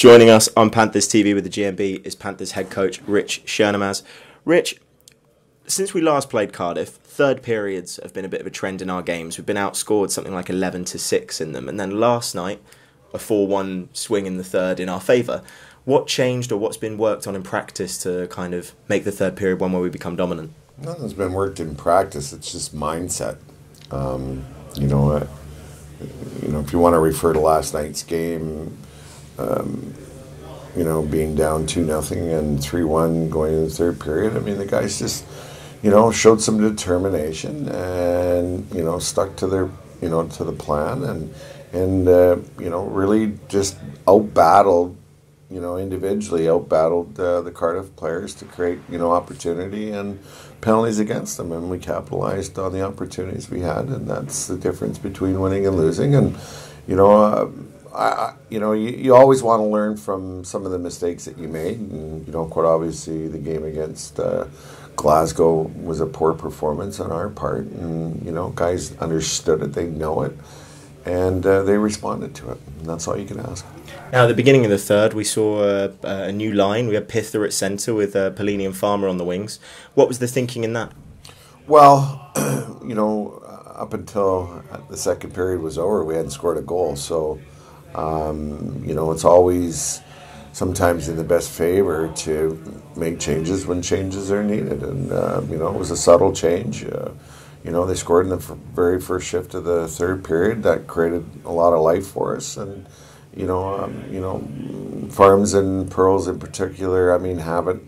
Joining us on Panthers TV with the GMB is Panthers head coach Rich Chernomaz. Rich, since we last played Cardiff, third periods have been a bit of a trend in our games. We've been outscored something like 11-6 in them, and then last night a 4-1 swing in the third in our favour. What changed, or what's been worked on in practice to kind of make the third period one where we become dominant? Nothing's been worked in practice. It's just mindset. If you want to refer to last night's game, being down 2-0 and 3-1 going into the third period, I mean, the guys just, showed some determination and, stuck to their, to the plan and really just outbattled, individually outbattled the Cardiff players to create, opportunity and penalties against them, and we capitalized on the opportunities we had, and that's the difference between winning and losing. And you always want to learn from some of the mistakes that you made, and quite obviously the game against Glasgow was a poor performance on our part, and guys understood it, they know it, and they responded to it, and that's all you can ask. Now, at the beginning of the third, we saw a new line. We had Pither at centre with Pellini and Farmer on the wings. What was the thinking in that? Well, up until the second period was over, we hadn't scored a goal. So, it's always sometimes in the best favor to make changes when changes are needed. And, it was a subtle change. They scored in the very first shift of the third period. That created a lot of life for us. And, Farms and Pearls in particular, haven't,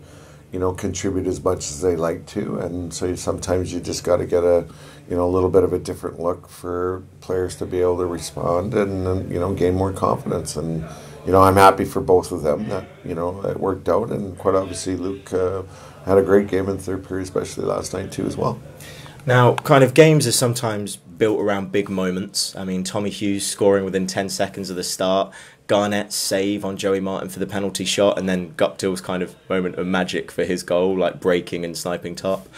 contributed as much as they like to, and so sometimes you just got to get a little bit of a different look for players to be able to respond and gain more confidence. And I'm happy for both of them that it worked out, and quite obviously Luke had a great game in the third period, especially last night too as well. Now, kind of games are sometimes built around big moments. I mean, Tommy Hughes scoring within 10 seconds of the start, Garnett's save on Joey Martin for the penalty shot, and then Guptill's kind of moment of magic for his goal, like breaking and sniping top.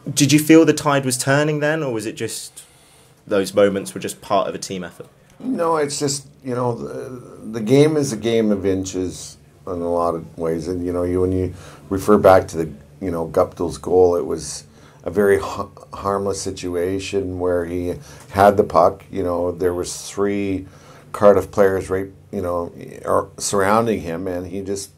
Did you feel the tide was turning then, or was it just those moments were just part of a team effort? No, it's just, the game is a game of inches in a lot of ways. And, when you refer back to the, Guptill's goal, it was a very harmless situation where he had the puck. There was 3 Cardiff players right, surrounding him, and he just,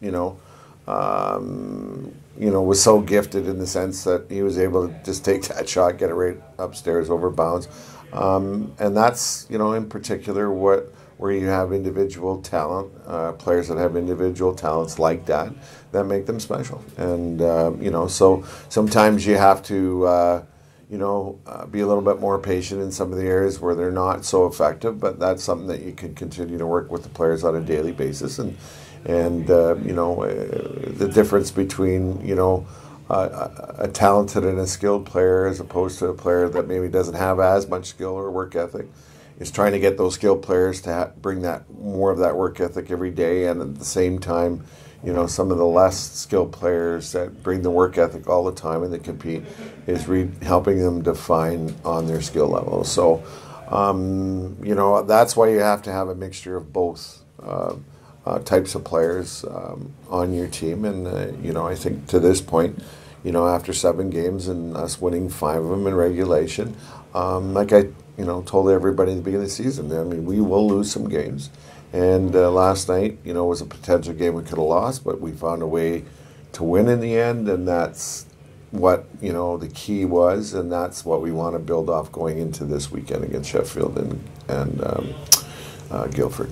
was so gifted in the sense that he was able to just take that shot, get it right upstairs over bounds, and that's, in particular where you have individual talent, players that have individual talents like that make them special. And, so sometimes you have to, be a little bit more patient in some of the areas where they're not so effective, but that's something that you can continue to work with the players on a daily basis. And the difference between, a talented and a skilled player as opposed to a player that maybe doesn't have as much skill or work ethic is trying to get those skilled players to bring that more of that work ethic every day, and at the same time, some of the less skilled players that bring the work ethic all the time and that compete is helping them define on their skill level. So, that's why you have to have a mixture of both types of players on your team. And, I think to this point, after 7 games and us winning 5 of them in regulation, like I told everybody in the beginning of the season, we will lose some games. And last night, was a potential game we could have lost, but we found a way to win in the end, and that's what, the key was, and that's what we want to build off going into this weekend against Sheffield and Guildford.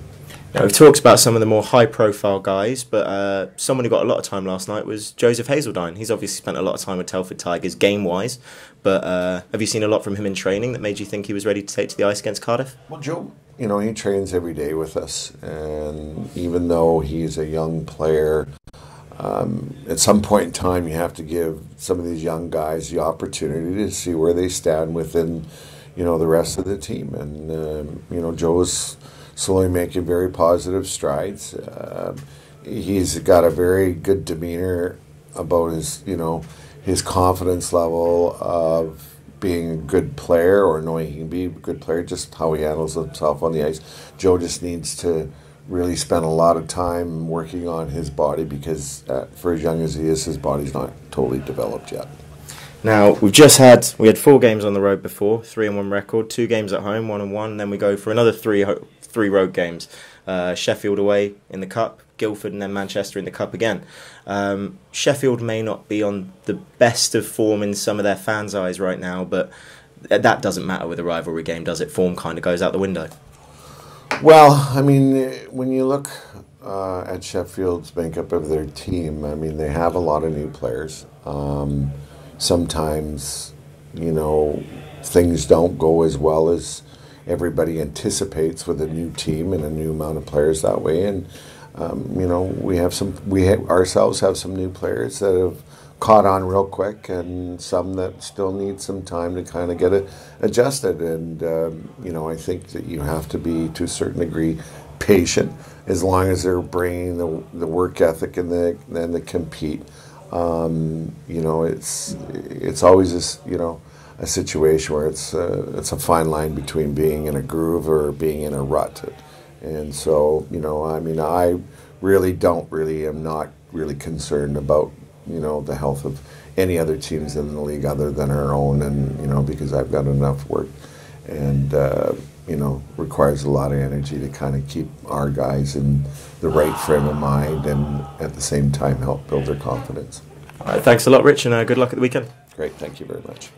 Now, we've talked about some of the more high-profile guys, but someone who got a lot of time last night was Joseph Hazeldine. He's obviously spent a lot of time with Telford Tigers, game-wise, but have you seen a lot from him in training that made you think he was ready to take to the ice against Cardiff? Well, Joe, he trains every day with us, and even though he's a young player, at some point in time you have to give some of these young guys the opportunity to see where they stand within, the rest of the team. And, Joe's slowly making very positive strides. He's got a very good demeanor about his confidence level of being a good player or knowing he can be a good player, just how he handles himself on the ice. Joe just needs to really spent a lot of time working on his body because for as young as he is, his body's not totally developed yet. Now, we had 4 games on the road before, 3-1 record, 2 games at home, 1-1, and then we go for another 3 road games. Sheffield away in the Cup, Guildford, and then Manchester in the Cup again. Sheffield may not be on the best of form in some of their fans' eyes right now, but that doesn't matter with a rivalry game, does it? Form kind of goes out the window. Well, I mean, when you look at Sheffield's makeup of their team, I mean, they have a lot of new players. Sometimes, things don't go as well as everybody anticipates with a new team and a new amount of players that way. And we ourselves have some new players that have caught on real quick, and some that still need some time to kind of get it adjusted. And I think that you have to be, to a certain degree, patient as long as they're bringing the work ethic and the compete. It's always this, a situation where it's a fine line between being in a groove or being in a rut. And so, I am not really concerned about, the health of any other teams in the league other than our own, and, because I've got enough work and, requires a lot of energy to kind of keep our guys in the right frame of mind and at the same time help build their confidence. All right, thanks a lot, Rich, and good luck at the weekend. Great, thank you very much.